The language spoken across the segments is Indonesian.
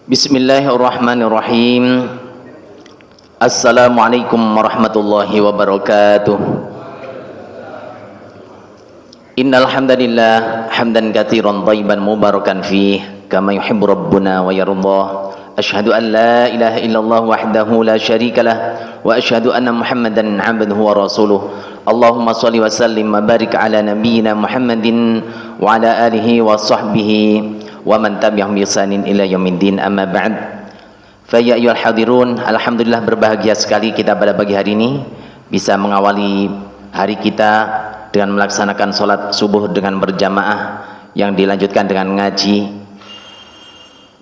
Bismillahirrahmanirrahim. Assalamualaikum warahmatullahi wabarakatuh. Innal hamdalillah hamdan katsiran thayyiban mubarakan fih kama yuhibbu rabbuna wa yardah. Asyhadu an la ilaha illallah wahdahu la syarikalah wa asyhadu anna Muhammadan 'abduhu wa rasuluh. Allahumma shalli wa sallim wa barik ala nabiyyina Muhammadin wa ala alihi wa sahbihi wa man tabi'ahum bi ihsanin ila yaumiddin, amma ba'd. Fa ya ayyuhal hadirun, alhamdulillah berbahagia sekali kita pada pagi hari ini bisa mengawali hari kita dengan melaksanakan salat subuh dengan berjamaah yang dilanjutkan dengan ngaji.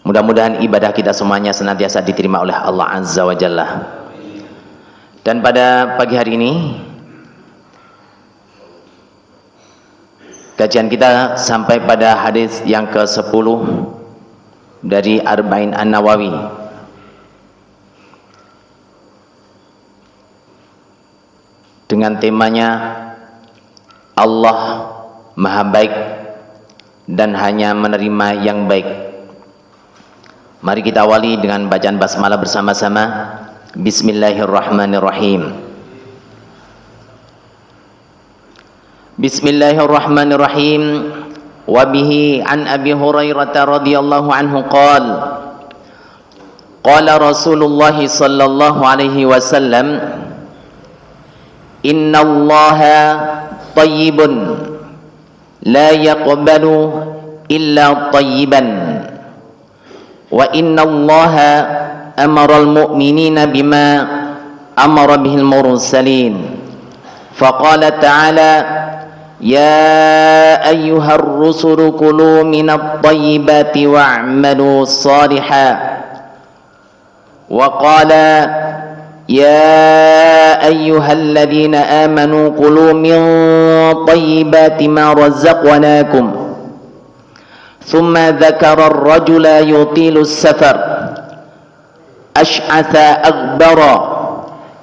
Mudah-mudahan ibadah kita semuanya senantiasa diterima oleh Allah Azza wa Jalla. Dan pada pagi hari ini kajian kita sampai pada hadis yang ke-10 dari Arba'in An-Nawawi. Dengan temanya Allah Maha Baik dan hanya menerima yang baik. Mari kita awali dengan bacaan basmalah bersama-sama. Bismillahirrahmanirrahim. Bismillahirrahmanirrahim. Wa bihi an Abi Hurairah radhiyallahu anhu qala qala Rasulullah sallallahu alaihi wasallam innallaha tayyibun la yaqbalu illa tayyiban wa innallaha amara al-mu'minina bima amara bihil mursalin faqala ta'ala يا أيها الرسل كلوا من الطيبات واعملوا صالحا وقال يا أيها الذين آمنوا كلوا من طيبات ما رزقناكم ثم ذكر الرجل يطيل السفر أشعث أغبر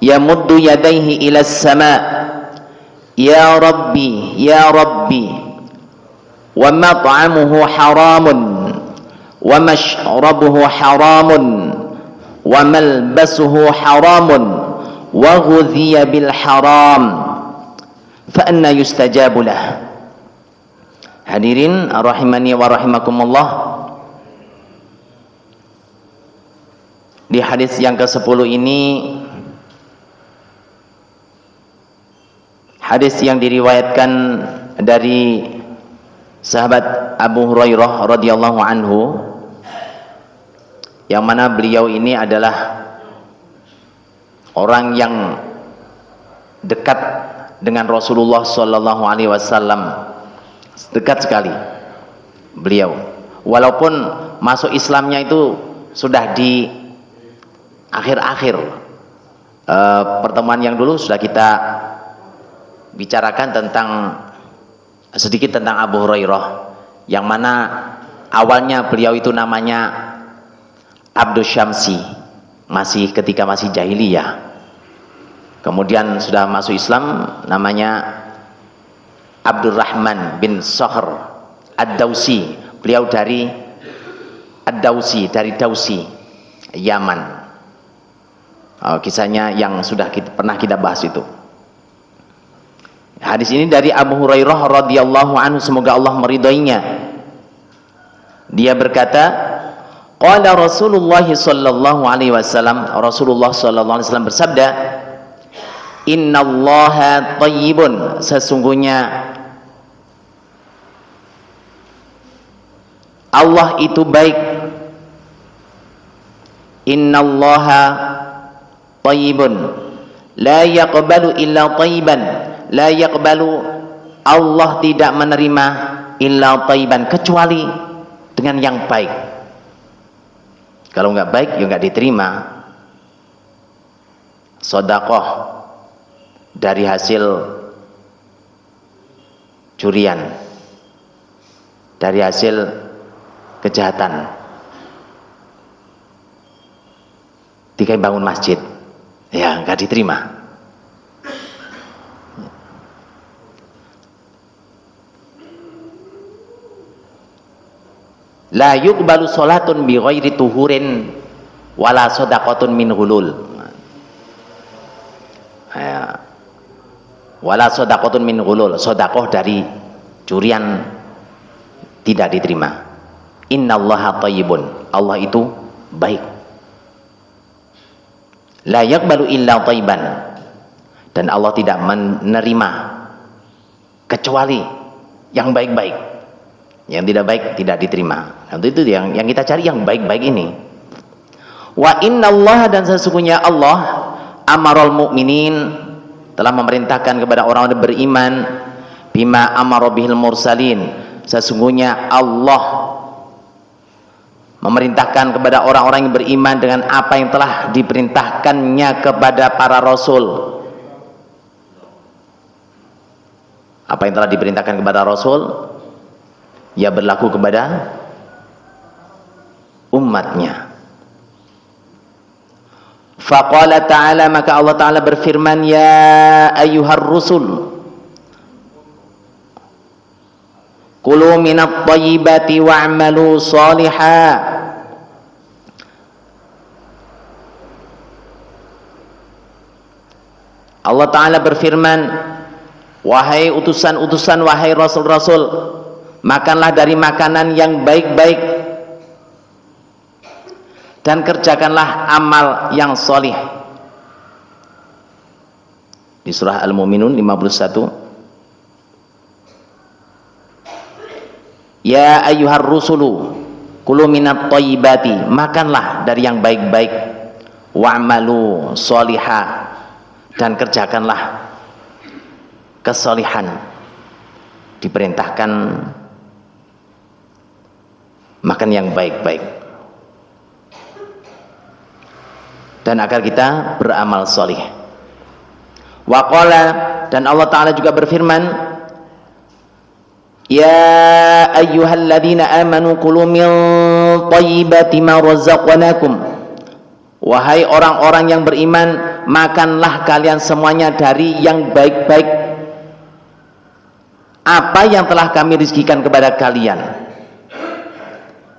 يمد يديه إلى السماء يا ربي يا ربي ومطعمه حرام ومشربه حرام وملبسه حرام وغذي بالحرام فأنى يستجاب له. Hadirin rahimani wa rahimakumullah, di hadis yang ke-10 ini hadis yang diriwayatkan dari sahabat Abu Hurairah radhiyallahu anhu, yang mana beliau ini adalah orang yang dekat dengan Rasulullah sallallahu alaihi wasallam, dekat sekali beliau, walaupun masuk Islamnya itu sudah di akhir-akhir. Pertemuan yang dulu sudah kita bicarakan tentang sedikit tentang Abu Hurairah, yang mana awalnya beliau itu namanya Abdus Syamsi, ketika masih jahiliyah. Kemudian sudah masuk Islam namanya Abdurrahman bin Sakhr Ad-Dausi. Beliau dari Ad-Dausi, dari Dausi, Yaman. Kisahnya yang sudah pernah kita bahas itu. Hadis ini dari Abu Hurairah radhiyallahu anhu, semoga Allah meridainya. Dia berkata, qala Rasulullah sallallahu alaihi wasallam, Rasulullah sallallahu alaihi wasallam bersabda, innallaha tayyibun, sesungguhnya Allah itu baik. Innallaha tayyibun la yaqbalu illa tayyiban. La yaqbalu, Allah tidak menerima illa tayyiban, kecuali dengan yang baik. Kalau nggak baik ya nggak diterima. Sedekah dari hasil curian, dari hasil kejahatan, dikai bangun masjid, ya nggak diterima. La yuqbalu sholatun bi ghairi tuhurin wala shadaqatun min ghulul. Wala shadaqatun min ghulul, sedekah dari curian tidak diterima. Innallaha thayyibun, Allah itu baik. La yaqbalu illa thayyiban, dan Allah tidak menerima kecuali yang baik-baik. Yang tidak baik tidak diterima. Itu yang kita cari, yang baik-baik ini. Wa innallaha, dan sesungguhnya Allah amarul mu'minin, telah memerintahkan kepada orang-orang beriman, bima amara bihil mursalin, sesungguhnya Allah memerintahkan kepada orang-orang yang beriman dengan apa yang telah diperintahkannya kepada para rasul. Apa yang telah diperintahkan kepada rasul ya berlaku kepada umatnya. Faqala ta'ala, maka Allah Ta'ala berfirman, ya ayyuhar rusul kulu minat thayyibati wa'malu salihah. Allah Ta'ala berfirman, wahai utusan-utusan, wahai rasul-rasul, makanlah dari makanan yang baik-baik dan kerjakanlah amal yang solih. Di surah Al-Mu'minun 51. Ya ayyuhar rusulu kulu minat thayyibati, makanlah dari yang baik-baik, wa'malu solihah, dan kerjakanlah kesolihan. Diperintahkan makan yang baik-baik, dan agar kita beramal solih. Waqala, dan Allah Ta'ala juga berfirman, ya ayyuhalladzina amanu kulu min thayyibati ma razaqnakum, wahai orang-orang yang beriman, makanlah kalian semuanya dari yang baik-baik apa yang telah kami rizkikan kepada kalian.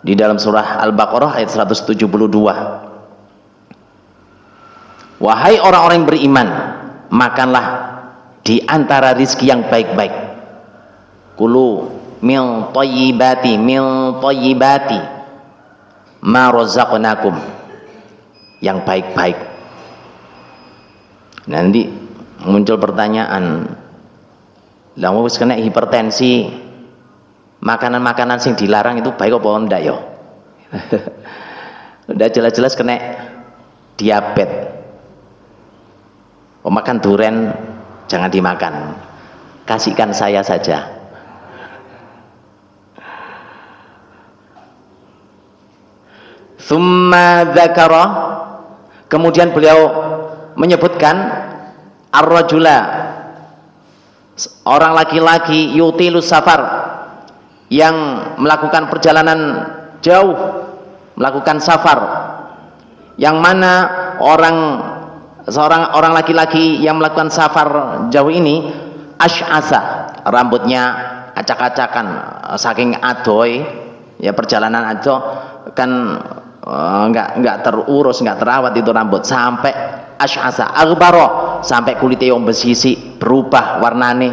Di dalam surah Al-Baqarah ayat 172. Wahai orang-orang yang beriman, makanlah di antara rizki yang baik-baik. Kulu min thayyibati ma razaqnakum, yang baik-baik. Nanti muncul pertanyaan, lah wis kena hipertensi, makanan-makanan sing dilarang itu baik apa enggak ya? Udah jelas-jelas kena diabetes. Oh, makan duren jangan dimakan, kasihkan saya saja. Tsumma dzakara, kemudian beliau menyebutkan ar-rajula, orang laki-laki, yutilus safar, yang melakukan perjalanan jauh, melakukan safar, yang mana seorang orang laki-laki yang melakukan safar jauh ini asy'asa, rambutnya acak-acakan saking adoy, ya perjalanan adoh kan enggak terurus, enggak terawat itu rambut, sampai asy'asa aghbara, sampai kulitnya yang bersisi, berubah warnane.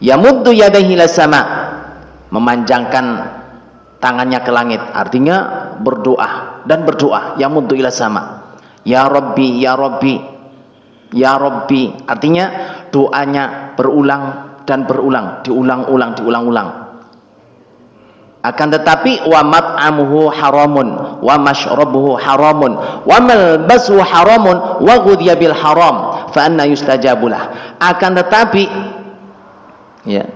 Yamuddu yadayhi ila sama, memanjangkan tangannya ke langit, artinya berdoa dan berdoa. Yamuddu ila sama, ya Rabbi, ya Rabbi, ya Rabbi, artinya doanya berulang dan berulang, diulang-ulang. Akan tetapi wa mat'amuhu haramun wa mashrabuhu haramun wa malbasuhu haramun wa ghudhiya bil haram fa anna yustajabulah. Akan tetapi ya,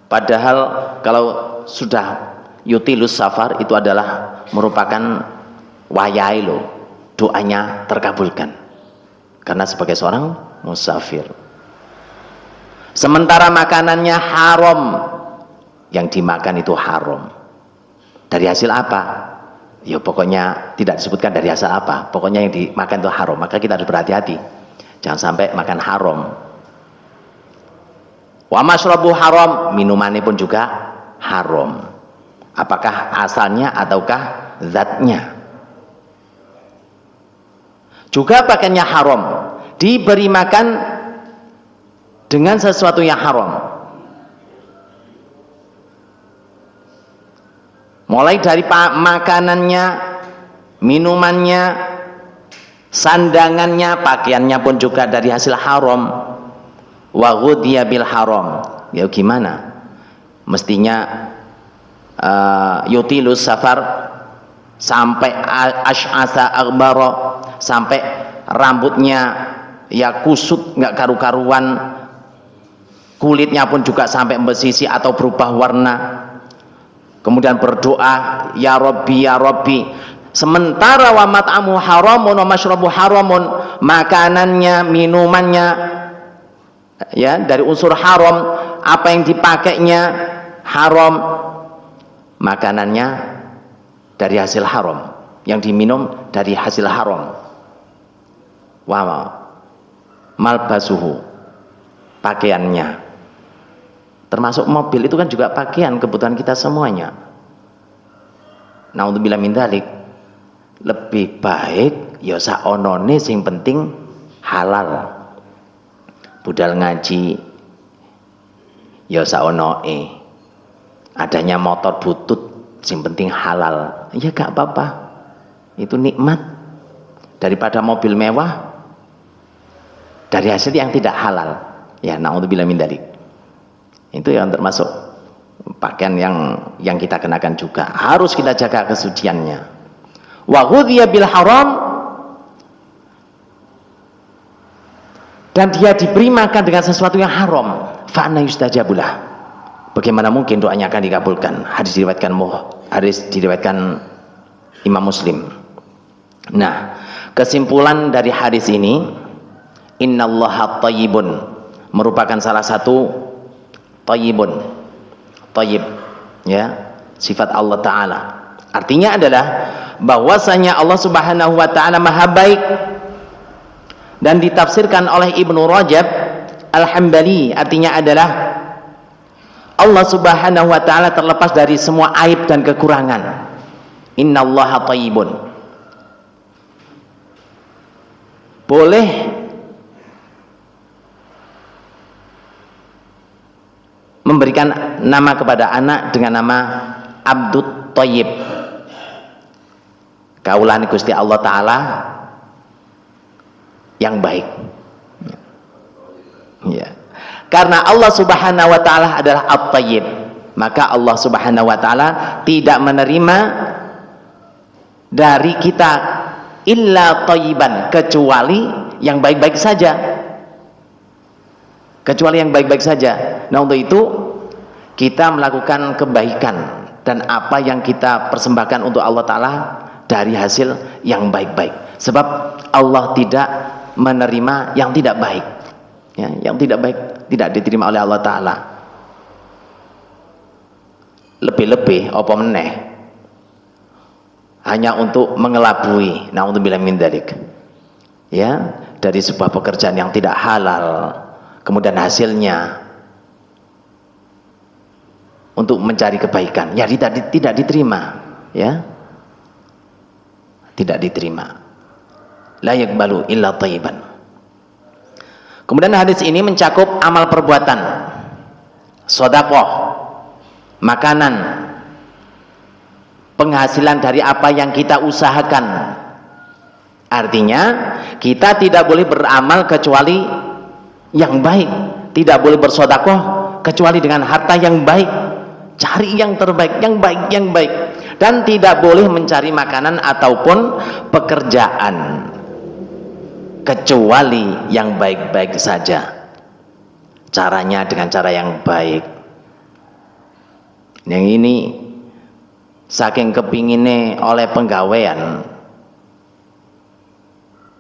padahal kalau sudah yutilus safar itu adalah merupakan wayai lo, doanya terkabulkan karena sebagai seorang musafir. Sementara makanannya haram, yang dimakan itu haram. Dari hasil apa? Ya pokoknya tidak disebutkan dari hasil apa, pokoknya yang dimakan itu haram. Maka kita harus berhati-hati, jangan sampai makan haram. Wa masyrabu haram, minumannya pun juga haram. Apakah asalnya ataukah zatnya? Juga pakaiannya haram, diberi makan dengan sesuatu yang haram. Mulai dari makanannya, minumannya, sandangannya, pakaiannya pun juga dari hasil haram. Wa ghudhiya bil haram. Ya gimana? Mestinya yutilus safar sampai ash'asa aghbara, sampai rambutnya ya kusut nggak karu-karuan, kulitnya pun juga sampai bersisi atau berubah warna. Kemudian berdoa, ya Rabbi ya Rabbi. Sementara wa mat'amu haramun wa masyrabu haramun, makanannya, minumannya ya dari unsur haram, apa yang dipakainya haram, makanannya dari hasil haram, yang diminum dari hasil haram. Wa malbasuhu, pakaiannya, termasuk mobil itu kan juga pakaian, kebutuhan kita semuanya. Naudzubillah min dzalik. Lebih baik ya saonone sing penting halal. Budal ngaji ya saonoe. Adanya motor butut sing penting halal. Ya gak apa-apa. Itu nikmat daripada mobil mewah dari hasil yang tidak halal. Ya naudzubillah min dzalik. Itu yang termasuk pakaian yang kita kenakan juga, harus kita jaga kesuciannya. Wa ghudhiya bil haram, dan dia diberi makan dengan sesuatu yang haram, fa anna yustajabulah, bagaimana mungkin doanya akan dikabulkan? Hadis diriwayatkan Imam Muslim. Nah, kesimpulan dari hadis ini, innallaha thayyibun, merupakan salah satu Tayyibun, tayyib, ya, sifat Allah Ta'ala. Artinya adalah bahwasanya Allah Subhanahu Wa Ta'ala maha baik, dan ditafsirkan oleh Ibnu Rajab Al-Hambali, artinya adalah Allah Subhanahu Wa Ta'ala terlepas dari semua aib dan kekurangan. Innallaha tayyibun. Boleh memberikan nama kepada anak dengan nama Abdut Thayyib, kaulan Gusti Allah Ta'ala yang baik ya. Karena Allah Subhanahu Wa Ta'ala adalah At-Thayyib, maka Allah Subhanahu Wa Ta'ala tidak menerima dari kita illa thayyiban, kecuali yang baik-baik saja, kecuali yang baik-baik saja. Nah, untuk itu kita melakukan kebaikan dan apa yang kita persembahkan untuk Allah Ta'ala dari hasil yang baik-baik, sebab Allah tidak menerima yang tidak baik ya, yang tidak baik tidak diterima oleh Allah Ta'ala. Lebih-lebih apa meneh hanya untuk mengelabui, naudzubillah min dzalik ya, dari sebuah pekerjaan yang tidak halal, kemudian hasilnya untuk mencari kebaikan, ya tidak diterima, ya tidak diterima. La yaqbalu illa thayyiban. Kemudian hadis ini mencakup amal perbuatan, sedekah, makanan, penghasilan dari apa yang kita usahakan. Artinya kita tidak boleh beramal kecuali yang baik, tidak boleh bersedekah kecuali dengan harta yang baik, cari yang terbaik, yang baik, yang baik, dan tidak boleh mencari makanan ataupun pekerjaan kecuali yang baik-baik saja, caranya dengan cara yang baik. Yang ini saking kepinginnya oleh penggawean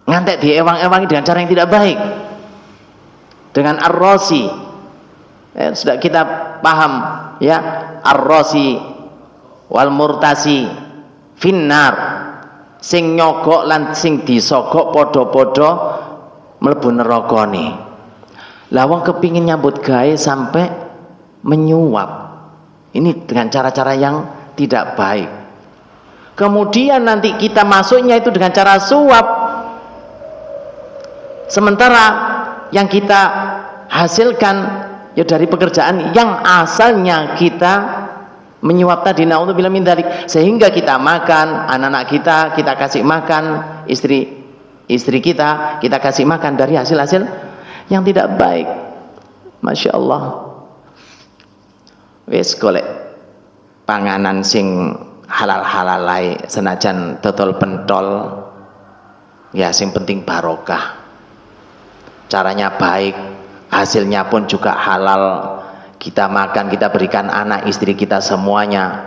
ngantek diewang-ewangi dengan cara yang tidak baik, dengan ar-rasi sudah kita paham ya, ar-rasi wal murtasi finnar, sing nyogok lan sing disogok podo-podo mlebu neraka nih. Lah wong kepingin nyambut gawe sampai menyuap, Ini dengan cara-cara yang tidak baik. Kemudian nanti kita masuknya itu dengan cara suap, sementara yang kita hasilkan ya dari pekerjaan yang asalnya kita menyuap tadi, naudzubillah min dzalik, sehingga kita makan anak-anak kita kasih makan istri kita kasih makan dari hasil-hasil yang tidak baik. Masya Allah, wis golek panganan sing halal-halalai senajan dodol pentol ya, sing penting barokah, caranya baik, hasilnya pun juga halal, kita makan, kita berikan anak istri kita semuanya,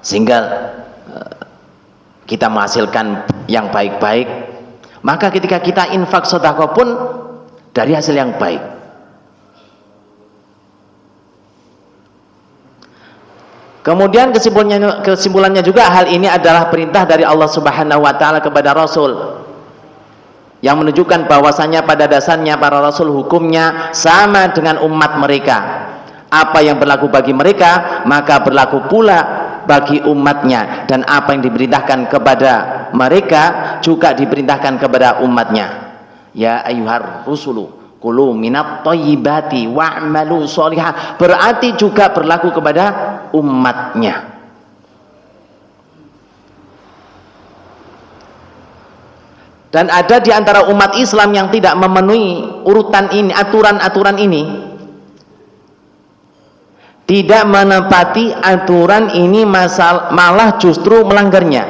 sehingga kita menghasilkan yang baik-baik. Maka ketika kita infak sedekah pun dari hasil yang baik. Kemudian kesimpulannya juga, hal ini adalah perintah dari Allah Subhanahu wa taala kepada Rasul yang menunjukkan bahwasanya pada dasarnya para rasul hukumnya sama dengan umat mereka. Apa yang berlaku bagi mereka maka berlaku pula bagi umatnya, dan apa yang diperintahkan kepada mereka juga diperintahkan kepada umatnya. Ya ayyuhar rusulu kulu minat thayyibati wa'malu sholihah, berarti juga berlaku kepada umatnya. Dan ada di antara umat Islam yang tidak memenuhi urutan ini, aturan-aturan ini, tidak menepati aturan ini, malah justru melanggarnya,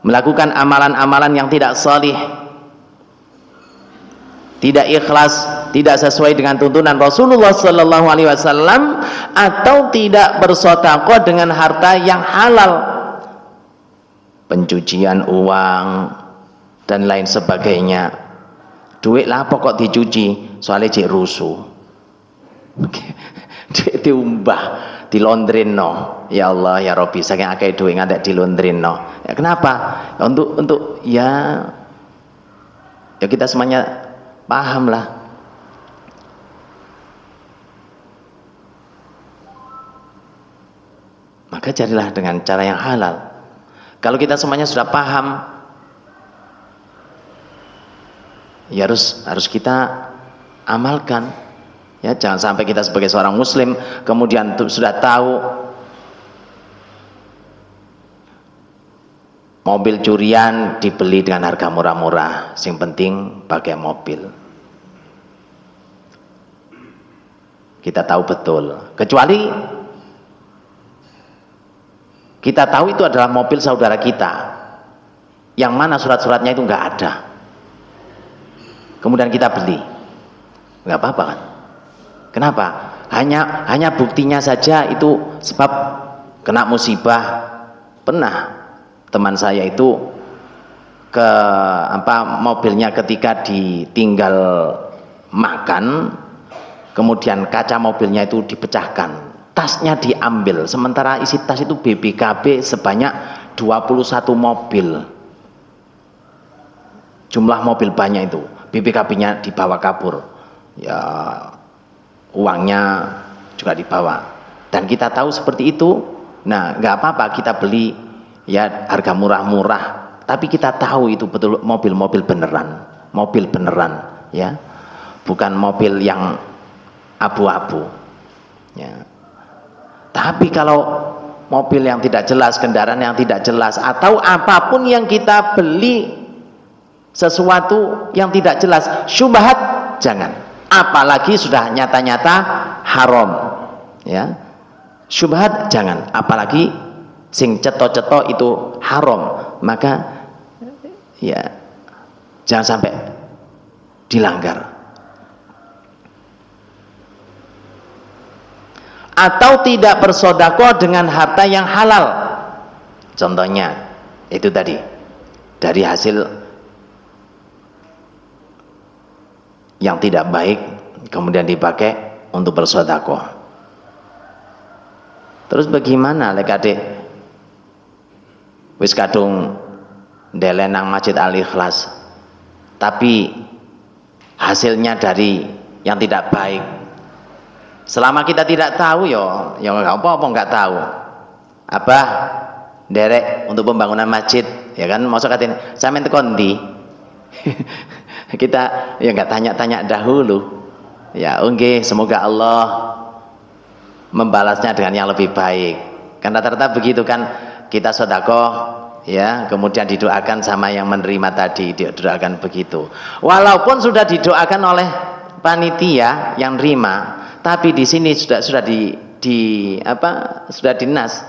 melakukan amalan-amalan yang tidak salih, tidak ikhlas, tidak sesuai dengan tuntunan Rasulullah Sallallahu Alaihi Wasallam, atau tidak bersedekah dengan harta yang halal, pencucian uang dan lain sebagainya. Duit lah pokok dicuci, soalnya cek rusuh, duit diumbah, dilondrino. Ya Allah ya Rabbi, saking akeh duit ngantek dilondrino. Ya kenapa? Untuk ya kita semuanya paham lah. Maka carilah dengan cara yang halal. Kalau kita semuanya sudah paham, ya harus kita amalkan. Ya, jangan sampai kita sebagai seorang muslim kemudian sudah tahu mobil curian dibeli dengan harga murah-murah, yang penting pakai mobil. Kita tahu betul, kecuali kita tahu itu adalah mobil saudara kita yang mana surat-suratnya itu nggak ada, kemudian kita beli, nggak apa-apa kan? Kenapa? Hanya buktinya saja itu sebab kena musibah. Pernah teman saya itu ke mobilnya ketika ditinggal makan, kemudian kaca mobilnya itu dipecahkan, tasnya diambil, sementara isi tas itu BBKB sebanyak 21 mobil. Jumlah mobil banyak itu, BBKB-nya dibawa kabur, ya uangnya juga dibawa, dan kita tahu seperti itu. Nah, nggak apa-apa kita beli ya harga murah-murah, tapi kita tahu itu betul mobil-mobil beneran ya, bukan mobil yang abu-abu ya. Tapi kalau mobil yang tidak jelas, kendaraan yang tidak jelas, atau apapun yang kita beli sesuatu yang tidak jelas, syubhat jangan, apalagi sudah nyata-nyata haram ya. Syubhat jangan, apalagi sing ceto-ceto itu haram, maka ya jangan sampai dilanggar. Atau tidak bersedekah dengan harta yang halal, contohnya itu tadi dari hasil yang tidak baik kemudian dipakai untuk bersedekah. Terus bagaimana lek adik wis kadung ndelen nang Masjid Al Ikhlas tapi hasilnya dari yang tidak baik, Selama kita tidak tahu ya nggak apa-apa nggak tahu. Apa derek untuk pembangunan masjid, ya kan? Maksud katanya sampean tekon ndi? Kita ya nggak tanya-tanya dahulu. Ya, oke, semoga Allah membalasnya dengan yang lebih baik. Kan rata-rata begitu kan, kita sedekah ya, kemudian didoakan sama yang menerima tadi, didoakan begitu. Walaupun sudah didoakan oleh panitia yang nerima, tapi di sini sudah sudah dinas.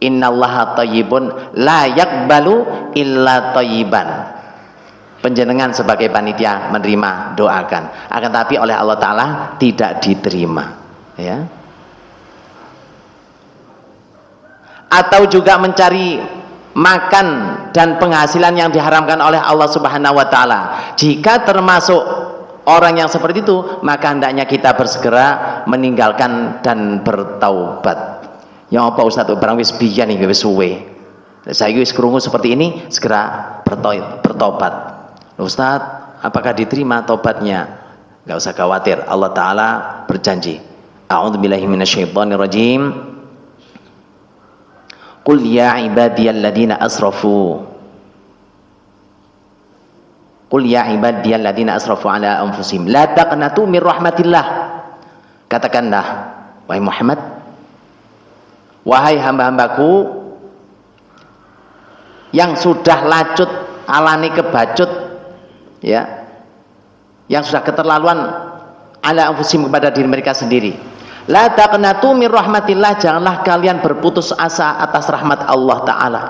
Innallaha thayyibun la yaqbalu illa thayyiban. Penjenengan sebagai panitia menerima, doakan, akan tapi oleh Allah Ta'ala tidak diterima, ya. Atau juga mencari makan dan penghasilan yang diharamkan oleh Allah Subhanahu wa Ta'ala. Jika termasuk orang yang seperti itu, maka hendaknya kita bersegera meninggalkan dan bertaubat. Yang apa Ustadz, barang wis biyen iki wis suwe, saya wis krungu seperti ini, segera bertobat. Ustadz, apakah diterima tobatnya? Gak usah khawatir, Allah Ta'ala berjanji. A'udzubillahi minasyaitonirrajim. Qul ya ibadiyalladzina asrafu. Qul ya ibadiyalladzina asrafu ala anfusihim la taqnatu min rahmatillah. Katakanlah, wahai Muhammad, wahai hamba-hambaku yang sudah lacut alani kebacut, ya, yang sudah keterlaluan ala anfusihim kepada diri mereka sendiri. La taqnatu min rahmatillah, janganlah kalian berputus asa atas rahmat Allah Ta'ala.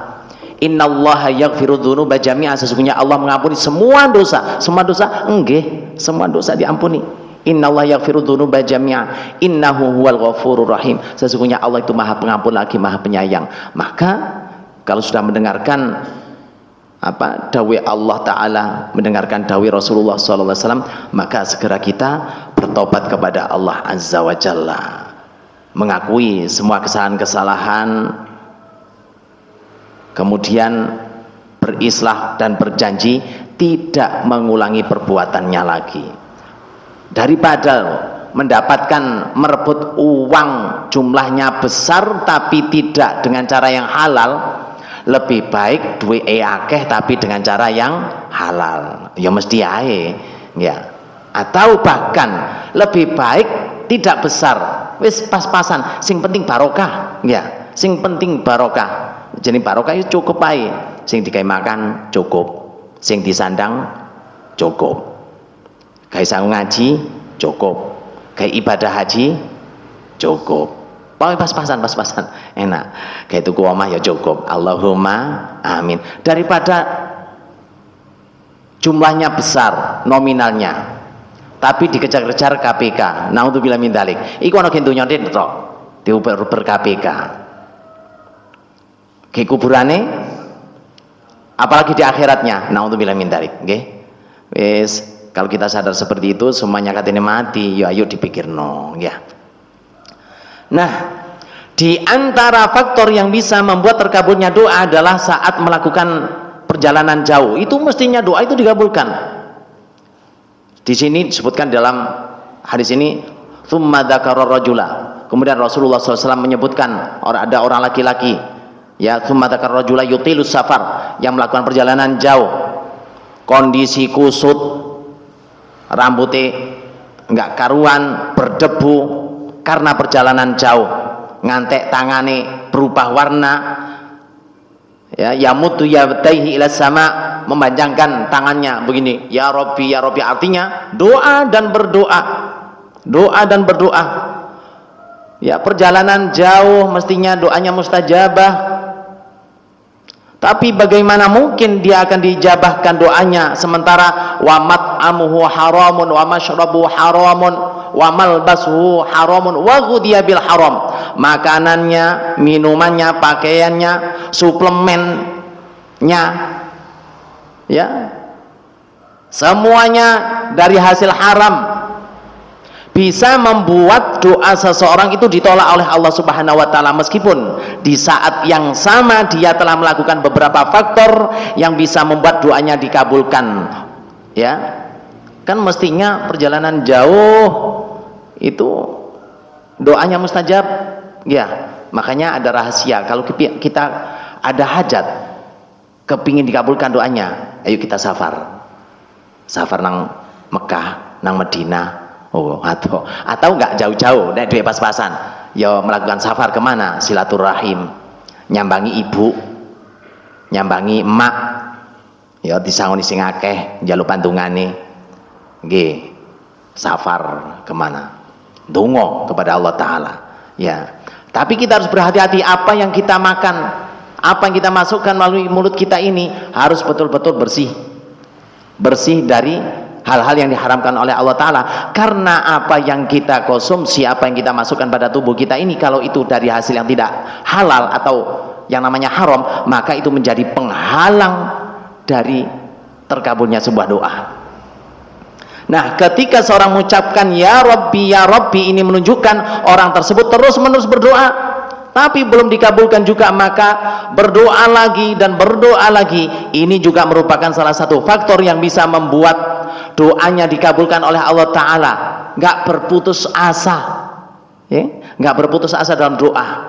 Innallaha yaghfiru dzunuba jami'a, sesungguhnya Allah mengampuni semua dosa. Semua dosa? Enggak, semua dosa diampuni. Innallaha yaghfiru dzunuba jami'a innahu huwal ghafurur rahim, sesungguhnya Allah itu Maha Pengampun lagi Maha Penyayang. Maka kalau sudah mendengarkan dawai Allah Ta'ala, mendengarkan dawai Rasulullah SAW, maka segera kita bertobat kepada Allah Azza wa Jalla, mengakui semua kesalahan-kesalahan, kemudian berislah dan berjanji tidak mengulangi perbuatannya lagi. Daripada mendapatkan merebut uang jumlahnya besar tapi tidak dengan cara yang halal, lebih baik duit akeh tapi dengan cara yang halal, ya mesti ae, ya. Atau bahkan lebih baik tidak besar, wis pas-pasan, sing penting barokah, ya, sing penting barokah. Jadi barokah itu cukup ae, sing dikai makan cukup, sing disandang cukup, kayak sangu ngaji cukup, kayak ibadah haji cukup. Pas-pasan, enak. Kayak tuku omah ya cukup. Allahumma amin. Daripada jumlahnya besar nominalnya, tapi dikejar-kejar KPK. Naudzubillah min dzalik. Iku ana gentunya tok, diuber KPK. Ke kuburane, apalagi di akhiratnya. Naudzubillah min dzalik. Nggih. Wis, kalau kita sadar seperti itu, semuanya katanya mati. Ya ayo dipikirno, ya. Nah, di antara faktor yang bisa membuat terkabulnya doa adalah saat melakukan perjalanan jauh. Itu mestinya doa itu dikabulkan. Di sini disebutkan dalam hadis ini, tsumma dzakara rajula. Kemudian Rasulullah SAW menyebutkan ada orang laki-laki, ya, tsumma dzakara rajula yutilus safar, yang melakukan perjalanan jauh, kondisi kusut, rambutnya enggak karuan, berdebu karena perjalanan jauh, ngantek tangane berubah warna, ya, yamutu yabtaihi ila sama, memanjangkan tangannya begini, ya Rabbi ya Rabbi, artinya doa dan berdoa, doa dan berdoa, ya. Perjalanan jauh mestinya doanya mustajabah, tapi bagaimana mungkin dia akan dijabahkan doanya sementara wa mat'amuhu haramun wa mashrabuhu haramun wa malbasuhu haramun wa ghudhiya bil haram, makanannya, minumannya, pakaiannya, suplemennya, ya, semuanya dari hasil haram, bisa membuat doa seseorang itu ditolak oleh Allah Subhanahu wa Ta'ala, meskipun di saat yang sama dia telah melakukan beberapa faktor yang bisa membuat doanya dikabulkan, ya. Kan mestinya perjalanan jauh itu Doanya mustajab, ya. Makanya ada rahasia. Kalau kita ada hajat, kepingin dikabulkan doanya, ayo kita safar nang Mekah, nang Medina, atau nggak jauh-jauh, nek duwe pas-pasan, ya melakukan safar kemana? Silaturahim, nyambangi ibu, nyambangi emak, ya disangoni sing akeh, njaluk pantungane, nggih, safar kemana? Dongo kepada Allah Ta'ala, ya. Tapi kita harus berhati-hati apa yang kita makan, apa yang kita masukkan melalui mulut kita ini harus betul-betul bersih dari hal-hal yang diharamkan oleh Allah Ta'ala. Karena apa yang kita konsumsi, apa yang kita masukkan pada tubuh kita ini, kalau itu dari hasil yang tidak halal atau yang namanya haram, maka itu menjadi penghalang dari terkabulnya sebuah doa. Nah, ketika seorang mengucapkan ya Rabbi, ini menunjukkan orang tersebut terus-menerus berdoa, tapi belum dikabulkan juga, maka berdoa lagi dan berdoa lagi. Ini juga merupakan salah satu faktor yang bisa membuat doanya dikabulkan oleh Allah Ta'ala. Nggak berputus asa, ya? Nggak berputus asa dalam doa.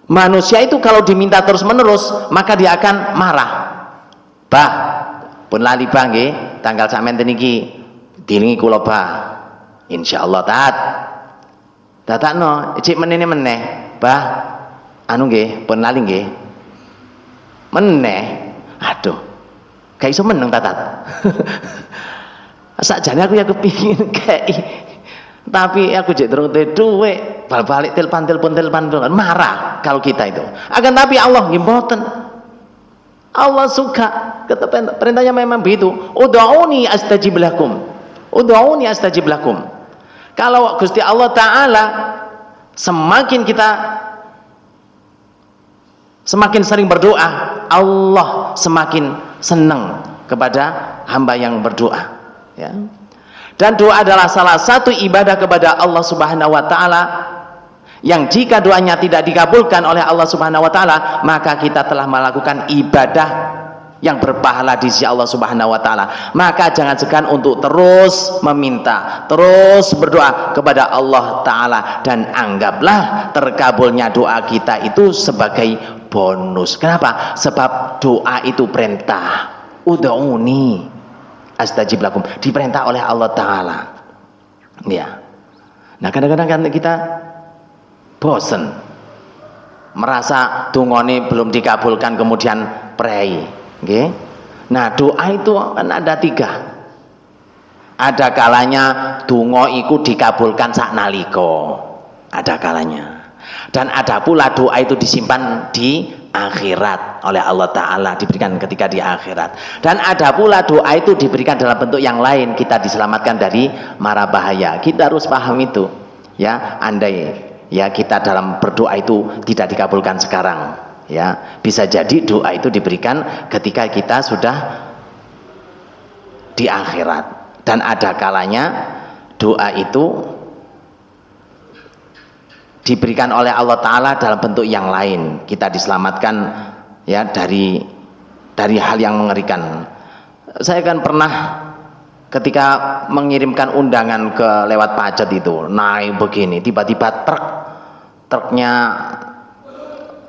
Manusia itu kalau diminta terus-menerus, maka dia akan marah. Bah, pun lali bang, tanggal samenten iki dilingi kula bah, insyaallah tatakno cik meneh bah, anu nggih pun lali nggih meneh, aduh gak iso meneng tatat. Sakjane aku ya kepingin kei, tapi aku jek durung duwe, balik telepon marah kalau kita itu. Akan tapi Allah nggih mboten, Allah suka, perintahnya memang begitu. Ud'uni astajib lakum. Ud'uni astajib lakum. Kalau Gusti Allah Ta'ala semakin sering berdoa, Allah semakin senang kepada hamba yang berdoa, ya. Dan doa adalah salah satu ibadah kepada Allah Subhanahu wa Ta'ala yang jika doanya tidak dikabulkan oleh Allah Subhanahu wa Ta'ala, maka kita telah melakukan ibadah yang berpahala di sisi Allah Subhanahu wa Ta'ala. Maka jangan segan untuk terus meminta, terus berdoa kepada Allah Ta'ala, dan anggaplah terkabulnya doa kita itu sebagai bonus. Kenapa? Sebab doa itu perintah. Ud'uni astajib lakum, diperintah oleh Allah Ta'ala, ya. Nah, kadang-kadang kan kita bosen, merasa dungane belum dikabulkan, kemudian prei, okay? Nah, doa itu kan ada 3. Ada kalanya donga iku dikabulkan sak nalika, ada kalanya, dan ada pula doa itu disimpan di akhirat oleh Allah Ta'ala, diberikan ketika di akhirat. Dan ada pula doa itu diberikan dalam bentuk yang lain, kita diselamatkan dari mara bahaya. Kita harus paham itu, ya. Andai ya kita dalam berdoa itu tidak dikabulkan sekarang, ya, bisa jadi doa itu diberikan ketika kita sudah di akhirat. Dan ada kalanya doa itu diberikan oleh Allah Ta'ala dalam bentuk yang lain, kita diselamatkan, ya, dari hal yang mengerikan. Saya kan pernah ketika mengirimkan undangan ke lewat pacet itu, naik begini, tiba-tiba truknya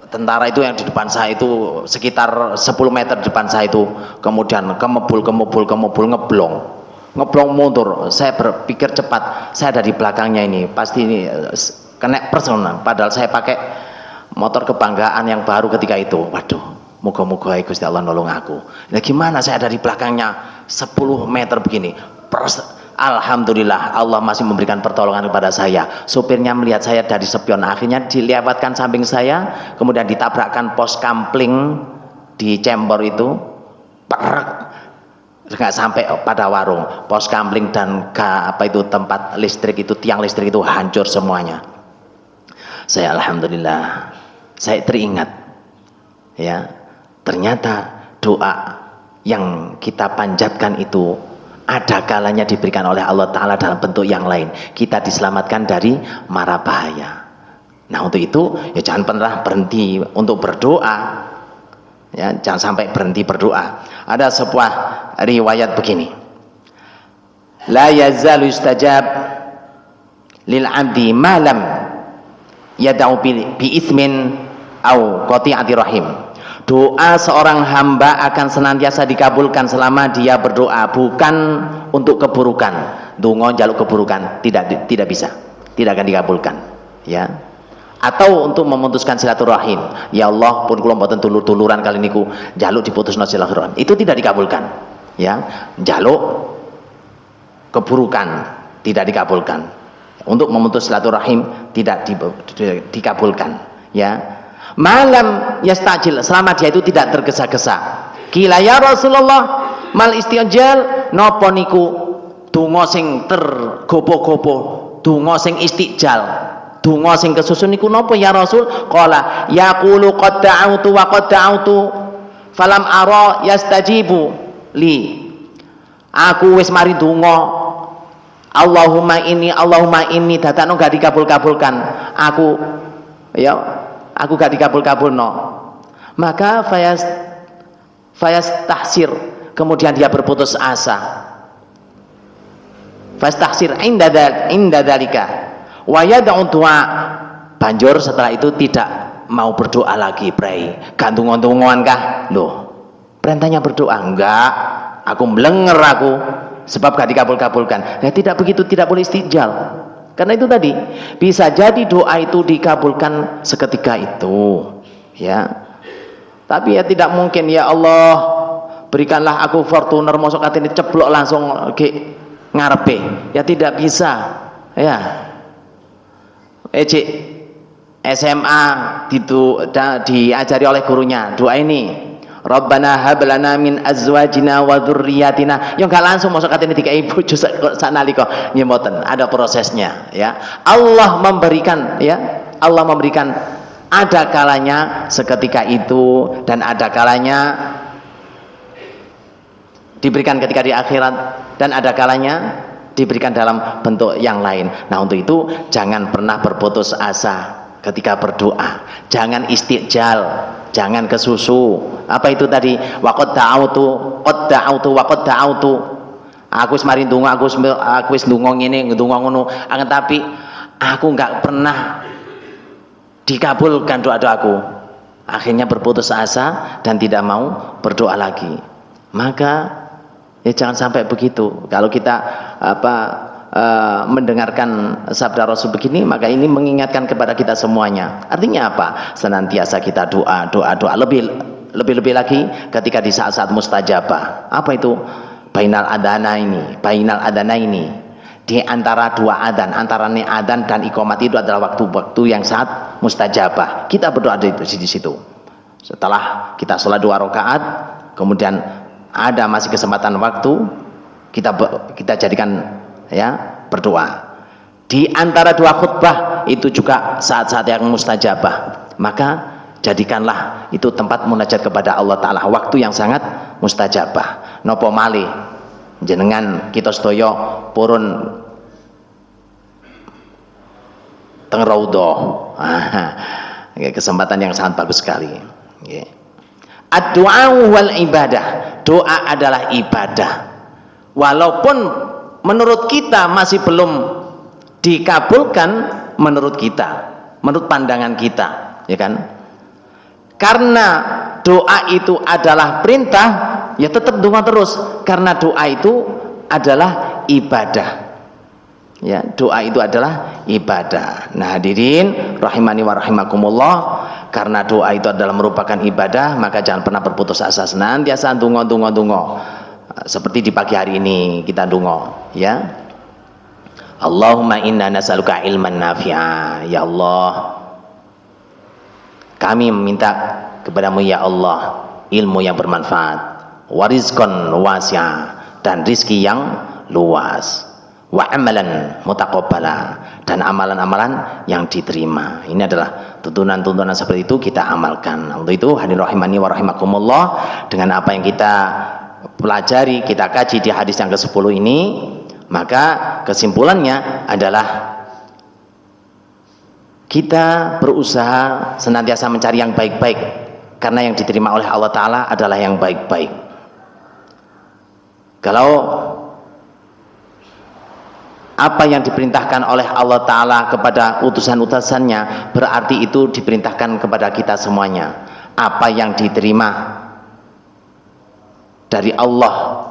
tentara itu yang di depan saya itu sekitar 10 meter di depan saya itu, kemudian kemebul ngeblong mundur. Saya berpikir cepat, saya ada di belakangnya ini, pasti ini kena personal, padahal saya pakai motor kebanggaan yang baru ketika itu. Waduh, moga-moga Gusti Allah nolong aku. Nah, gimana saya ada di belakangnya 10 meter begini, alhamdulillah Allah masih memberikan pertolongan kepada saya. Sopirnya melihat saya dari spion, akhirnya dilewatkan samping saya, kemudian ditabrakkan pos kampling di Cembor itu, nggak sampai pada warung, pos kampling dan tempat listrik itu, tiang listrik itu hancur semuanya. Saya alhamdulillah, saya teringat, ya, ternyata doa yang kita panjatkan itu ada kalanya diberikan oleh Allah Ta'ala dalam bentuk yang lain, kita diselamatkan dari mara bahaya. Nah, untuk itu ya jangan pernah berhenti untuk berdoa, ya, jangan sampai berhenti berdoa. Ada sebuah riwayat begini, la yazalu lil abdi malam yad'u bi ismin au qati'ati rahim. Doa seorang hamba akan senantiasa dikabulkan selama dia berdoa bukan untuk keburukan. Donga njaluk keburukan tidak bisa, tidak akan dikabulkan, ya. Atau untuk memutuskan silaturahim, ya Allah pun kula mboten dulur-duluran kali niku njaluk diputusno silaturahim, itu tidak dikabulkan, ya. Njaluk keburukan tidak dikabulkan, untuk memutus silaturahim tidak dikabulkan, ya. Malam yastajil, selama dia itu tidak tergesa-gesa. Kila ya Rasulullah mal istijal napa niku donga sing tergopo-gopo, donga sing istijal, donga sing kesusun niku napa ya Rasul? Qala yaqulu qad da'autu wa qad da'autu falam ara yastajibu li. Aku wis mari donga Allahumma inni datano gak dikabul-kabulkan. Aku gak dikabul-kabulno. Maka fayas tahsir, kemudian dia berputus asa. Fayas tahsir inda dzalika wa yad'u du'a. Banjur setelah itu tidak mau berdoa lagi, pray. Gantung-gantungan kah? Loh, perintahnya berdoa. Enggak, aku melenger aku sebab gak dikabul-kabulkan. Ya tidak begitu, tidak boleh istijal. Karena itu tadi bisa jadi doa itu dikabulkan seketika itu, ya. Tapi ya tidak mungkin ya Allah berikanlah aku Fortuner mosok atine ceblok langsung ke ngarepe. Ya tidak bisa, ya. SMA diajari oleh gurunya doa ini. Rabbana hab lana min azwajina wa dzurriyyatina. Yang gak langsung masuk katene dikai bojo sanalika nggih mboten, ada prosesnya, ya. Allah memberikan, ya. Allah memberikan ada kalanya seketika itu dan ada kalanya diberikan ketika di akhirat dan ada kalanya diberikan dalam bentuk yang lain. Nah, untuk itu jangan pernah berputus asa ketika berdoa, jangan istijal, jangan kesusu. Apa itu tadi? Waqad da'autu waqad da'autu. Aku wis mari ndonga, aku wis ndonga ngene, ndonga ngono, akan tapi aku enggak pernah dikabulkan doa-doaku. Akhirnya berputus asa dan tidak mau berdoa lagi. Maka ya jangan sampai begitu. Kalau kita mendengarkan sabda Rasul begini, maka ini mengingatkan kepada kita semuanya. Artinya apa? Senantiasa kita doa lebih lagi ketika di saat-saat mustajabah. Apa itu? Bainal adana ini di antara dua adzan, antara adzan dan iqamat itu adalah waktu-waktu yang sangat mustajabah. Kita berdoa di situ. Setelah kita sholat 2 rakaat, kemudian ada masih kesempatan waktu, kita jadikan, ya, berdoa. Di antara 2 khutbah itu juga saat-saat yang mustajabah. Maka jadikanlah itu tempat munajat kepada Allah Ta'ala, waktu yang sangat mustajabah. Nopo malih jenengan kita sedaya purun teng raudhah. Kesempatan yang sangat bagus sekali. Ad-du'a wal ibadah. Doa adalah ibadah. Walaupun menurut kita masih belum dikabulkan, menurut pandangan kita, ya kan? Karena doa itu adalah perintah, ya tetap doa terus, karena doa itu adalah ibadah. Ya, doa itu adalah ibadah. Nah, hadirin rahimani wa rahimakumullah, karena doa itu adalah merupakan ibadah, maka jangan pernah berputus asa, senantiasa donga. Seperti di pagi hari ini kita donga, ya. Allahumma inna nas'aluka ilman nafi'a. Ya Allah, kami meminta kepadamu ya Allah ilmu yang bermanfaat, warizqan wasi'a, dan rizki yang luas, wa amalan mutaqabbala, dan amalan-amalan yang diterima. Ini adalah tuntunan-tuntunan seperti itu kita amalkan. Untuk itu hadirin rahimani wa rahimakumullah, dengan apa yang kita pelajari, kita kaji di hadis yang ke-10 ini, maka kesimpulannya adalah kita berusaha senantiasa mencari yang baik-baik, karena yang diterima oleh Allah Ta'ala adalah yang baik-baik. Kalau Apa yang diperintahkan oleh Allah Ta'ala kepada utusan-utusannya, berarti itu diperintahkan kepada kita semuanya. Apa yang diterima dari Allah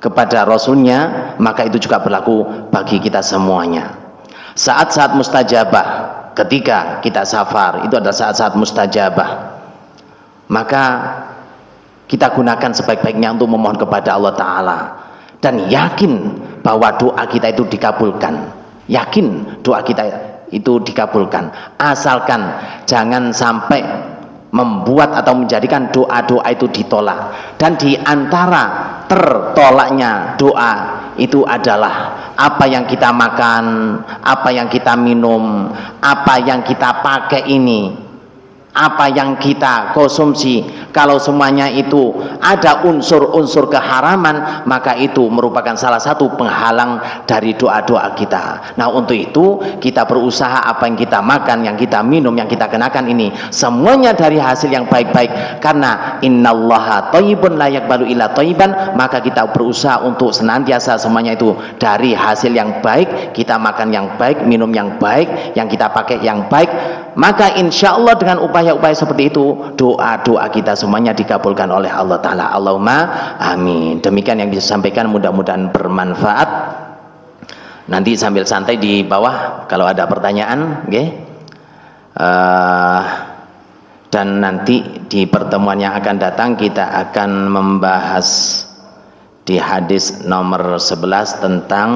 kepada Rasulnya, maka itu juga berlaku bagi kita semuanya. Saat-saat mustajabah, ketika kita safar, itu adalah saat-saat mustajabah, maka kita gunakan sebaik-baiknya untuk memohon kepada Allah Ta'ala, dan yakin bahwa doa kita itu dikabulkan. Yakin doa kita itu dikabulkan, asalkan jangan sampai membuat atau menjadikan doa-doa itu ditolak. Dan di antara tertolaknya doa itu adalah apa yang kita makan, apa yang kita minum, apa yang kita pakai ini, apa yang kita konsumsi. Kalau semuanya itu ada unsur-unsur keharaman, maka itu merupakan salah satu penghalang dari doa-doa kita. Nah, untuk itu kita berusaha apa yang kita makan, yang kita minum, yang kita kenakan ini semuanya dari hasil yang baik-baik, karena innallaha thayyibun la yaqbalu illa thayyiban. Maka kita berusaha untuk senantiasa semuanya itu dari hasil yang baik, kita makan yang baik, minum yang baik, yang kita pakai yang baik. Maka insya Allah dengan upaya-upaya seperti itu, doa-doa kita semuanya dikabulkan oleh Allah Ta'ala. Allahumma amin. Demikian yang bisa sampaikan, mudah-mudahan bermanfaat. Nanti sambil santai di bawah kalau ada pertanyaan, okay? Dan nanti di pertemuan yang akan datang kita akan membahas di hadis nomor 11 tentang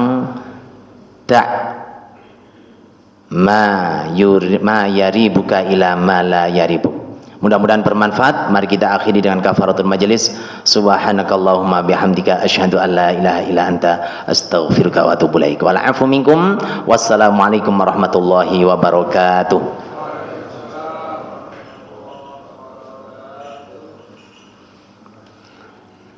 ma yaribuka ila ma la yaribuk. Mudah-mudahan bermanfaat. Mari kita akhiri dengan kafaratul majelis. Subhanakallahumma bihamdika asyhadu an la ilaha illa anta astaghfiruka wa atubu ilaik. Wal afu minkum. Wassalamualaikum warahmatullahi wabarakatuh.